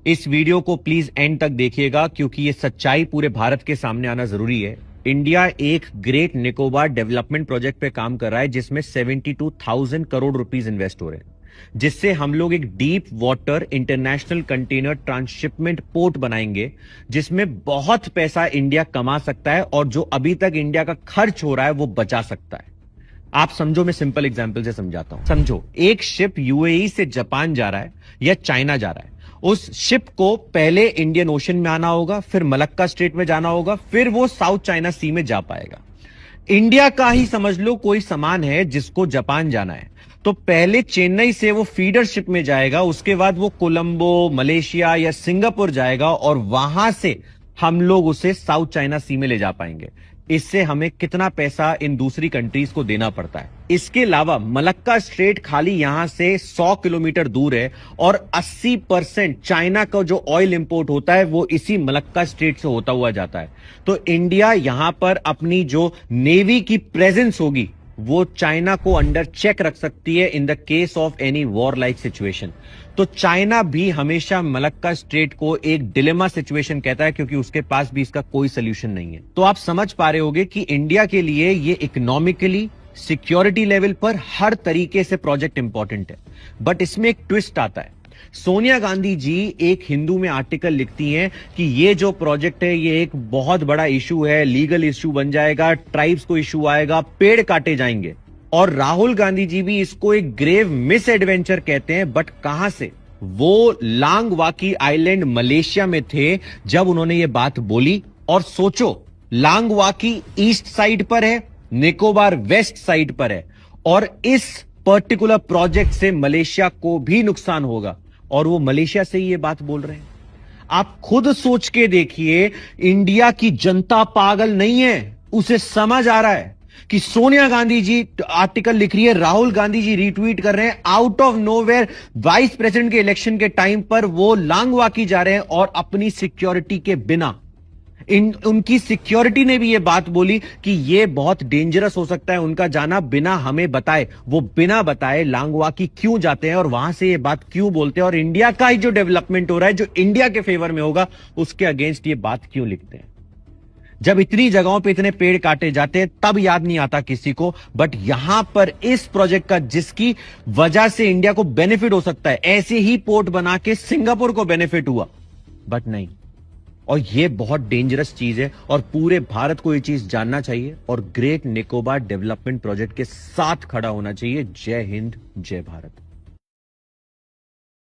इस वीडियो को please and तक देखिएगा क्योंकि ये सच्चाई पूरे भारत के सामने आना जरूरी है। इंडिया एक ग्रेट निकोबार डेवलपमेंट प्रोजेक्ट पे काम कर रहा है जिसमें 72,000 करोड़ रुपीस इन्वेस्ट हो रहे हैं, जिससे हम लोग एक deep water international container transshipment port बनाएंगे जिसमें बहुत पैसा इंडिया कमा सकता है और जो अभी तक इंडिया का खर्च हो रहा है वो बचा सकता है। आप समझो, मैं सिंपल एग्जांपल से समझाता हूं। समझो, एक शिप यूएई से जापान जा रहा है या चाइना जा रहा है। उस शिप को पहले इंडियन ओशन में आना होगा, फिर मलक्का स्ट्रेट में जाना होगा, फिर वो साउथ चाइना सी में जा पाएगा। इंडिया का ही समझ लो कोई सामान है जिसको जापान जाना है, तो पहले चेन्नई से वो फीडर शिप में जाएगा, उसके बाद वो कोलंबो, मलेशिया या सिंगापुर जाएगा और वहां से हम लोग उसे साउथ चाइना सी में ले जा पाएंगे। इससे हमें कितना पैसा इन दूसरी कंट्रीज को देना पड़ता है। इसके अलावा मलक्का स्ट्रेट खाली यहां से 100 किलोमीटर दूर है और 80% चाइना का जो ऑयल इंपोर्ट होता है वो इसी मलक्का स्ट्रेट से होता हुआ जाता है। तो इंडिया यहां पर अपनी जो नेवी की प्रेजेंस होगी वो चाइना को अंडर चेक रख सकती है in the case of any war like situation. तो चाइना भी हमेशा मलक्का स्ट्रेट को एक डिलेमा सिचुएशन कहता है क्योंकि उसके पास भी इसका कोई सोल्यूशन नहीं है। तो आप समझ पा रहे होंगे कि इंडिया के लिए ये इकोनॉमिकली, सिक्योरिटी लेवल पर हर तरीके से प्रोजेक्ट इंपॉर्टेंट है। बट इसमें एक ट्विस्ट आता है। सोनिया गांधी जी एक हिंदू में आर्टिकल लिखती हैं कि ये जो प्रोजेक्ट है ये एक बहुत बड़ा इशू है, लीगल इशू बन जाएगा, ट्राइब्स को इशू आएगा, पेड़ काटे जाएंगे। और राहुल गांधी जी भी इसको एक ग्रेव मिस एडवेंचर कहते हैं। बट कहां से? वो लांग वाकी आइलैंड मलेशिया में थे जब उन्होंने ये बात बोली। और सोचो, लांग वाकी ईस्ट साइड पर है, निकोबार वेस्ट साइड पर है और इस पर्टिकुलर प्रोजेक्ट से मलेशिया को भी नुकसान होगा और वो मलेशिया से ही ये बात बोल रहे हैं। आप खुद सोच के देखिए, इंडिया की जनता पागल नहीं है, उसे समझ आ रहा है कि सोनिया गांधी जी आर्टिकल लिख रही है, राहुल गांधी जी रीट्वीट कर रहे हैं, out of nowhere vice president के इलेक्शन के टाइम पर वो लांगवाकी जा रहे हैं और अपनी सिक्योरिटी के बिना। उनकी सिक्योरिटी ने भी ये बात बोली कि ये बहुत डेंजरस हो सकता है उनका जाना बिना हमें बताए। वो बिना बताए लांगवाकी क्यों जाते हैं और वहां से ये बात क्यों बोलते हैं और इंडिया का ही जो डेवलपमेंट हो रहा है, जो इंडिया के फेवर में होगा, उसके अगेंस्ट ये बात क्यों लिखते हैं। जब इतनी जगहों पे इतने पेड़ काटे जाते हैं तब याद नहीं आता किसी को। बट यहां पर इस प्रोजेक्ट का जिसकी वजह से इंडिया को बेनिफिट हो सकता है, ऐसे ही पोर्ट बना के सिंगापुर को बेनिफिट हुआ, बट नहीं। और ये बहुत डेंजरस चीज है और पूरे भारत को ये चीज जानना चाहिए और ग्रेट निकोबार डेवलपमेंट प्रोजेक्ट के साथ खड़ा होना चाहिए। जय हिंद, जय भारत।